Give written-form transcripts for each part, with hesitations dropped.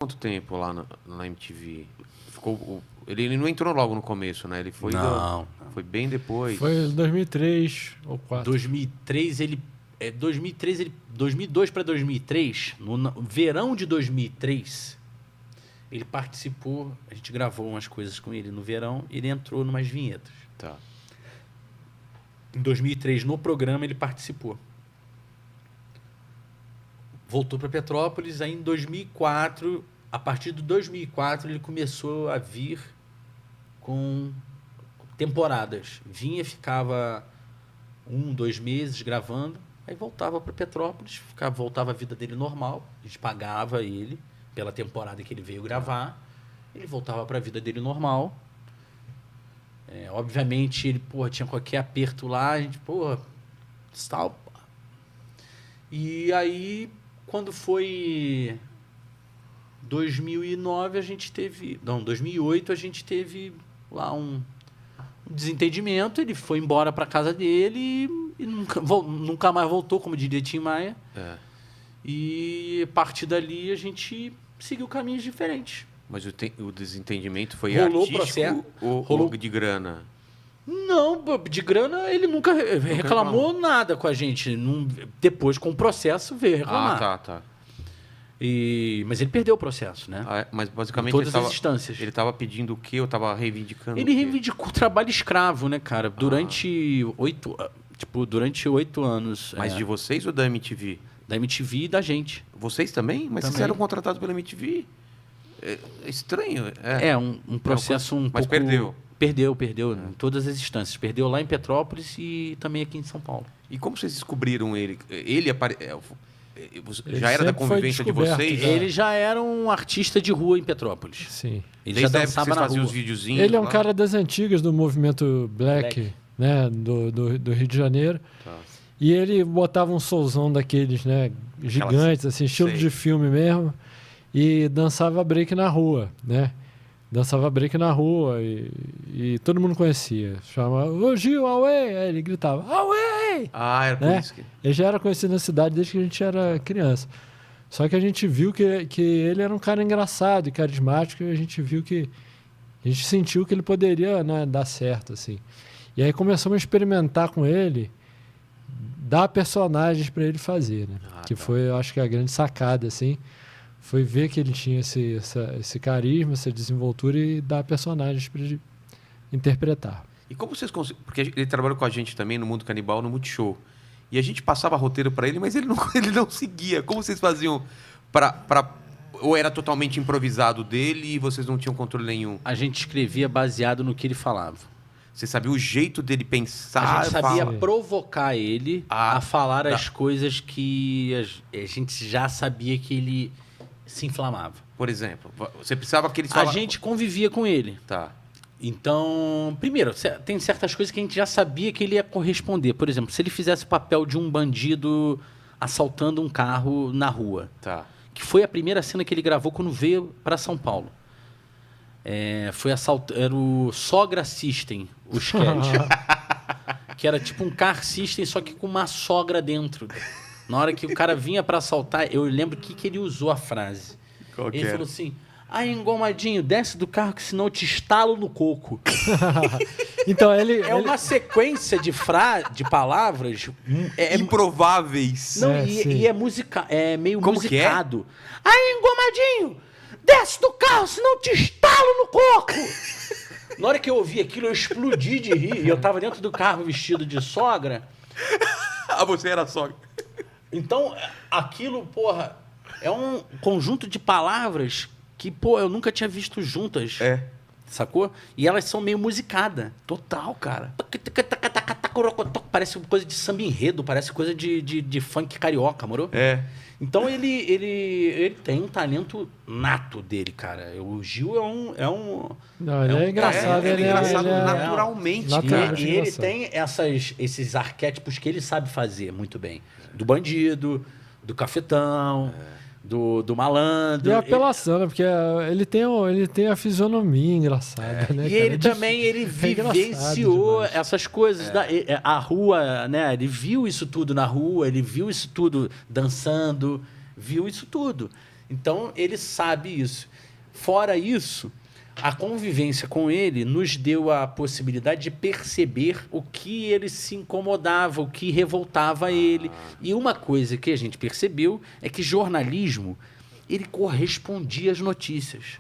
quanto tempo lá na MTV? Ele não entrou logo no começo, né? Ele foi... Não. Foi bem depois. Foi em 2003 ou 2004. 2002 para 2003, no verão de 2003, ele participou, a gente gravou umas coisas com ele no verão, ele entrou numas vinhetas. Tá. Em 2003, no programa, ele participou. Voltou para Petrópolis, aí em 2004, a partir de 2004, ele começou a vir com temporadas. Vinha, ficava 2 meses gravando, aí voltava para Petrópolis, voltava a vida dele normal, a gente pagava ele pela temporada que ele veio gravar, ele voltava para a vida dele normal. Obviamente, ele tinha qualquer aperto lá, a gente, tal. E aí, quando foi 2009, a gente teve... Não, 2008, a gente teve lá um desentendimento, ele foi embora para casa dele e nunca mais voltou, como diria Tim Maia. E a partir dali a gente seguiu caminhos diferentes. Mas o desentendimento foi rolou artístico ou de grana? Não, de grana ele nunca reclamou nada com a gente. Depois, com o processo, veio reclamar. Tá. Mas ele perdeu o processo, né? Mas basicamente em todas as instâncias. Ele estava pedindo o quê? Ou estava reivindicando Ele reivindicou o trabalho escravo, né, cara? Durante 8 anos. Mas de vocês ou da MTV? Da MTV e da gente. Vocês também? Mas vocês eram contratados pela MTV? É estranho. Um processo um pouco... Mas perdeu. Perdeu em todas as instâncias. Perdeu lá em Petrópolis e também aqui em São Paulo. E como vocês descobriram ele? Ele já era da convivência de vocês? Ele já era um artista de rua em Petrópolis. Sim. Ele já dançava vocês na faziam rua. os videozinhos. Ele é um cara das antigas do movimento Black. Né, do Rio de Janeiro. Tá. E ele botava um souzão daqueles, né, gigantes, assim, estilo de filme mesmo, e dançava break na rua, né? Dançava break na rua e todo mundo conhecia. Chamava, ô Gil, Away! Aí ele gritava, Away! Era por isso que... Ele já era conhecido na cidade desde que a gente era criança. Só que a gente viu que ele era um cara engraçado e carismático, e a gente viu que... A gente sentiu que ele poderia, né, dar certo, assim. E aí começamos a experimentar com ele, dar personagens para ele fazer, né? Foi, eu acho que a grande sacada, assim, foi ver que ele tinha esse carisma, essa desenvoltura e dar personagens para ele interpretar. E como vocês conseguiram... Porque ele trabalhou com a gente também no Mundo Canibal, no Multishow. E a gente passava roteiro para ele, mas ele não seguia. Como vocês faziam para... Ou era totalmente improvisado dele e vocês não tinham controle nenhum? A gente escrevia baseado no que ele falava. Você sabia o jeito dele pensar? A gente sabia provocar ele a falar as coisas que a gente já sabia que ele se inflamava. Por exemplo, você precisava que ele A gente convivia com ele. Tá. Então, primeiro, tem certas coisas que a gente já sabia que ele ia corresponder. Por exemplo, se ele fizesse o papel de um bandido assaltando um carro na rua. Tá. Que foi a primeira cena que ele gravou quando veio para São Paulo. Era o Sogra System, o sketch. Que era tipo um car system, só que com uma sogra dentro. Na hora que o cara vinha para assaltar, eu lembro que ele usou a frase. Ele falou assim, engomadinho, desce do carro que senão eu te estalo no coco. Então uma sequência de palavras... improváveis. Não, e é meio como musicado. Engomadinho, desce do carro, senão eu te estalo no coco. Na hora que eu ouvi aquilo, eu explodi de rir. E eu tava dentro do carro vestido de sogra. Você era sogra. Então, aquilo, é um conjunto de palavras que, eu nunca tinha visto juntas. Sacou? E elas são meio musicadas. Total, cara. Parece coisa de samba enredo, parece coisa de funk carioca, moro? Então ele tem um talento nato dele, cara. O Gil Não, ele é engraçado. Ele é engraçado naturalmente. E ele tem esses arquétipos que ele sabe fazer muito bem. Do bandido, do cafetão, do malandro. E a apelação, né? Porque ele tem a fisionomia engraçada, né? E ele também vivenciou essas coisas. A rua, né? Ele viu isso tudo na rua, ele viu isso tudo dançando, viu isso tudo. Então, ele sabe isso. Fora isso, a convivência com ele nos deu a possibilidade de perceber o que ele se incomodava, o que revoltava ele. E uma coisa que a gente percebeu é que jornalismo, ele correspondia às notícias.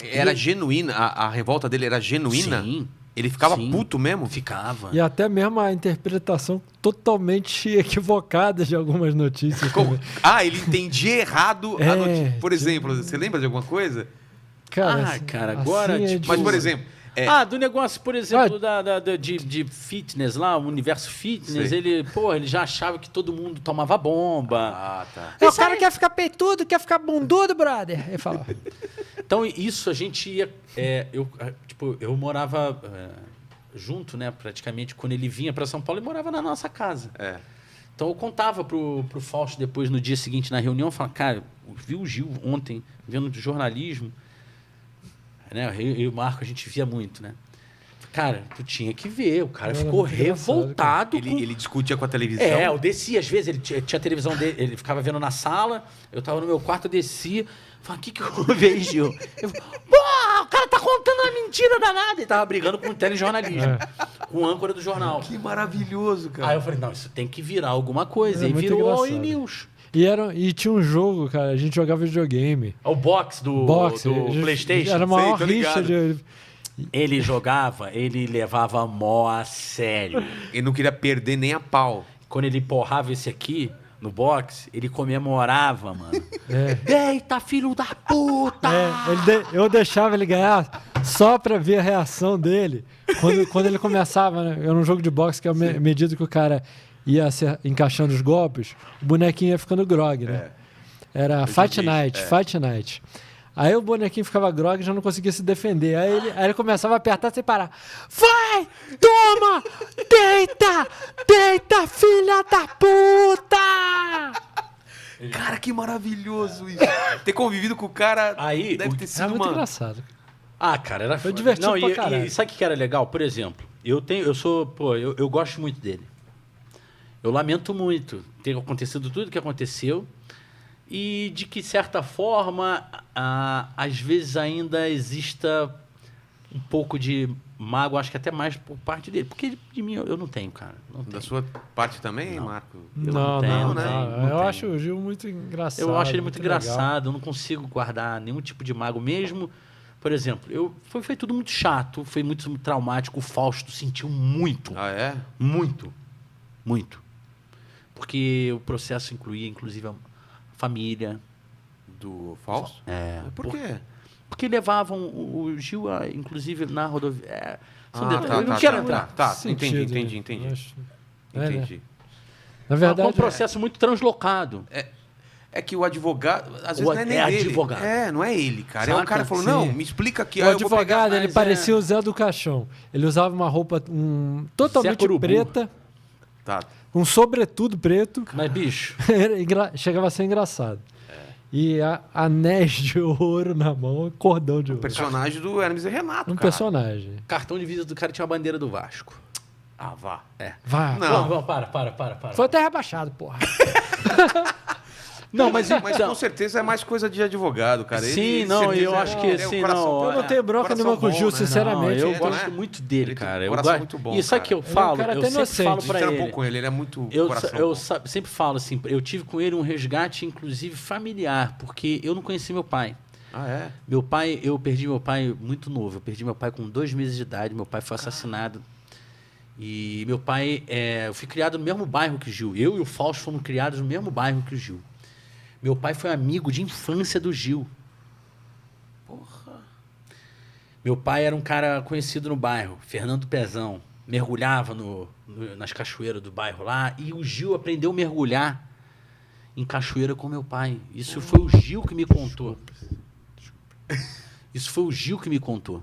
Era genuína? A revolta dele era genuína? Sim. Ele ficava Sim. puto mesmo? Ficava. E até mesmo a interpretação totalmente equivocada de algumas notícias. Como? também. Ele entendia errado a notícia. Por exemplo, você lembra de alguma coisa? Cara, cara, agora, é tipo, Mas, por exemplo... do negócio, por exemplo, de fitness lá, o universo fitness, Sei. ele já achava que todo mundo tomava bomba. Tá. O cara quer ficar peitudo, quer ficar bundudo, brother. Ele fala. Então, isso a gente ia... eu morava junto, né, praticamente, quando ele vinha para São Paulo, ele morava na nossa casa. Então, eu contava pro Fausto depois, no dia seguinte, na reunião, eu falava, cara, eu vi o Gil ontem, vendo de jornalismo, né, eu e o Marco, a gente via muito, né? Cara, tu tinha que ver, o cara ficou revoltado. Ele discutia com a televisão? Eu descia, às vezes, ele tinha a televisão dele, ele ficava vendo na sala, eu tava no meu quarto, eu descia, falava, o que houve aí, Gil? Eu falava, pô, o cara tá contando uma mentira danada. Ele tava brigando com o telejornalismo, com o âncora do jornal. Que maravilhoso, cara. Aí eu falei, não, isso tem que virar alguma coisa. É E muito virou o engraçado. E-News. E tinha um jogo, cara, a gente jogava videogame. O box do PlayStation. Era a maior tô rixa ligado. de... Ele jogava, ele levava mó a sério. Ele não queria perder nem a pau. Quando ele porrava esse aqui, no box, ele comemorava, mano. Eita, filho da puta! Eu deixava ele ganhar só pra ver a reação dele. Quando ele começava, né? Era um jogo de boxe que, à medida que o cara ia encaixando os golpes, o bonequinho ia ficando grog, né? Era Fight Night. Aí o bonequinho ficava grog e já não conseguia se defender. Aí ele começava a apertar sem parar. Vai! Toma! Deita, filha da puta! Cara, que maravilhoso isso. Ter convivido com o cara Aí, deve ter É sido muito engraçado. Cara, era Foi divertido pra caralho. E sabe o que era legal? Por exemplo, eu gosto muito dele. Eu lamento muito ter acontecido tudo que aconteceu e de que, de certa forma, às vezes ainda exista um pouco de mágoa, acho que até mais por parte dele. Porque de mim eu não tenho, cara. Não Da tenho. sua parte também, Marco? Não, tenho, não. não Eu tenho. acho o Gil muito engraçado. Eu acho ele muito legal. engraçado, eu não consigo guardar nenhum tipo de mágoa. Mesmo, por exemplo, foi tudo muito chato, foi muito traumático. O Fausto sentiu muito. É? Muito. Muito. Porque o processo incluía, inclusive, a família. Do Fausto? Por quê? Porque levavam o Gil, inclusive, na rodovia. Eu não tá, quero tá, entrar. Tá, Sentido, entendi. eu acho. Entendi. Na Foi verdade, um processo muito translocado. É que o advogado, às vezes O não é nem é dele. advogado. Não é ele, cara. É o Saca? cara que falou, Sim. não, me explica aqui. o aí eu vou pegar. advogado, ele mas parecia o Zé do Caixão. Ele usava uma roupa totalmente Corubu. preta, Tá. um sobretudo preto. Mas, bicho, Chegava a ser engraçado. E anéis de ouro na mão, cordão de ouro. Personagem do Hermes e Renato, Um cara. personagem. cartão de visita do cara tinha a bandeira do Vasco. Vá. Vai. Não. Vamos, para. Foi até rebaixado, porra. Não, mas Mas com certeza é mais coisa de advogado, cara. Sim, não, certeza, eu acho que ele é um sim, coração não. bom, Eu não tenho bronca coração nenhuma com o bom, Gil, né? sinceramente. eu Ele gosto é- muito dele, ele tem cara. um Eu coração gosto... muito bom, E sabe cara. que eu Ele é um falo? cara Eu até sempre inocente. falo A gente pra trampou ele. com ele é muito Eu coração bom. sempre falo assim, eu tive com ele um resgate, inclusive familiar, porque eu não conheci meu pai. Meu pai, eu perdi meu pai muito novo. Eu perdi meu pai com 2 meses de idade. Meu pai foi assassinado. E meu pai, eu fui criado no mesmo bairro que o Gil. Eu e o Fausto fomos criados no mesmo bairro que o Gil. Meu pai foi amigo de infância do Gil. Porra. Meu pai era um cara conhecido no bairro, Fernando Pezão. Mergulhava nas cachoeiras do bairro lá. E o Gil aprendeu a mergulhar em cachoeira com meu pai. Isso foi o Gil que me contou. Isso foi o Gil que me contou.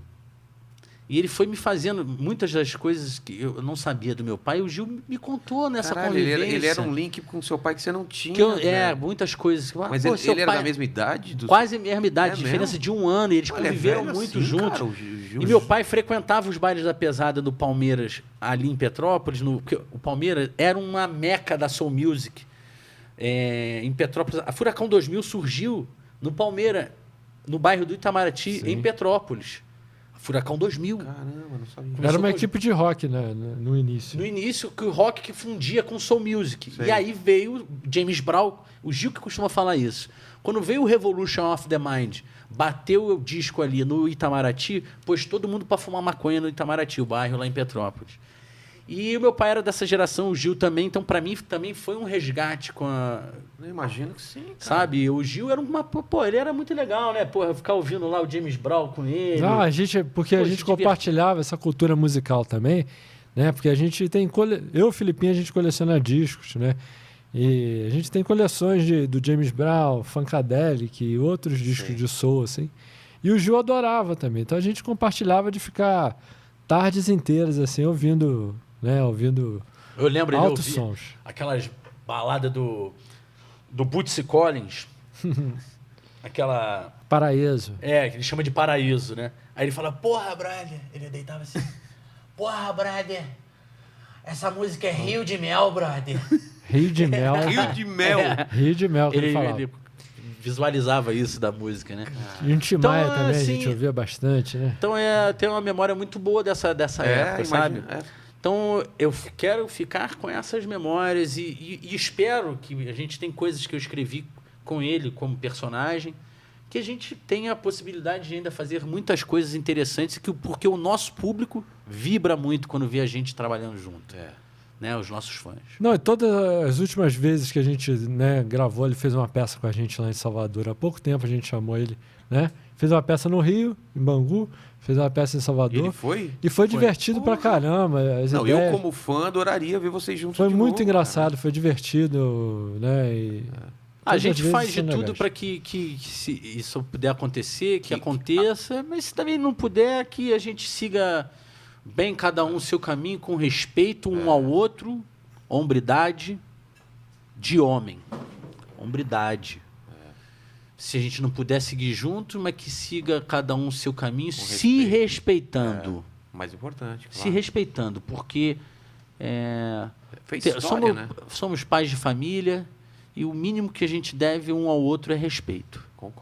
E ele foi me fazendo muitas das coisas que eu não sabia do meu pai. O Gil me contou nessa Caralho, convivência. ele era um link com seu pai que você não tinha. Que eu, velho. muitas coisas. Mas Pô, seu ele era pai- da mesma idade? Quase a mesma idade, É diferença mesmo? de 1 ano. E eles Olha, é conviveram velho muito assim, juntos. cara, o Gil. E meu pai frequentava os bailes da pesada do Palmeiras, ali em Petrópolis. Porque o Palmeiras era uma meca da soul music em Petrópolis. A Furacão 2000 surgiu no Palmeira, no bairro do Itamaraty, Sim. em Petrópolis. A Furacão 2000. Caramba, não sabia. Era uma com- equipe de rock, né? No início. No início, que o rock que fundia com soul music. Sei. E aí veio James Brown, o Gil que costuma falar isso. Quando veio o Revolution of the Mind, bateu o disco ali no Itamaraty, pôs todo mundo para fumar maconha no Itamaraty, o bairro lá em Petrópolis. E o meu pai era dessa geração, o Gil também, então para mim também foi um resgate com a... Eu imagino que sim, cara. Sabe? O Gil era uma... Pô, ele era muito legal, né? Pô, ficar ouvindo lá o James Brown com ele. Não, porque Pô, a se gente divertir. compartilhava essa cultura musical também, né? Porque a gente tem... Eu e o Filipinho, a gente coleciona discos, né? E a gente tem coleções do James Brown, Funkadelic e outros discos de soul, assim. E o Gil adorava também. Então a gente compartilhava de ficar tardes inteiras, assim, ouvindo, né? Ouvindo Eu lembro ele altos ouvia sons. aquelas baladas do Bootsy Collins. Aquela... Paraíso. que ele chama de Paraíso, né? Aí ele fala, porra, brother. Ele deitava assim. Porra, brother. Essa música é Rio de Mel, brother. Rio de Mel. Rio de Mel. Rio de Mel, que ele falava. Ele visualizava isso da música, né? E um Timaya Então, também, a assim, gente ouvia bastante, né? Então tem uma memória muito boa dessa época, sabe? imagino. É. Então eu quero ficar com essas memórias e espero que a gente tem coisas que eu escrevi com ele como personagem, que a gente tenha a possibilidade de ainda fazer muitas coisas interessantes, porque o nosso público vibra muito quando vê a gente trabalhando junto, né? Os nossos fãs. Não, e todas as últimas vezes que a gente, né, gravou, ele fez uma peça com a gente lá em Salvador. Há pouco tempo a gente chamou ele, né? Fez uma peça no Rio, em Bangu, fez uma peça em Salvador. Ele foi? E foi divertido pra caramba. As Não, ideias... eu como fã adoraria ver vocês juntos Foi de muito novo, engraçado, foi divertido, né? E A todas gente as vezes faz de são tudo legais. para que se isso puder acontecer, que aconteça, mas se também não puder, que a gente siga bem cada um o seu caminho, com respeito um ao outro, hombridade de homem. Hombridade. Se a gente não puder seguir junto, mas que siga cada um o seu caminho, se respeitando. Mais importante, claro. Se respeitando, porque Fez história, né? somos pais de família e o mínimo que a gente deve um ao outro é respeito.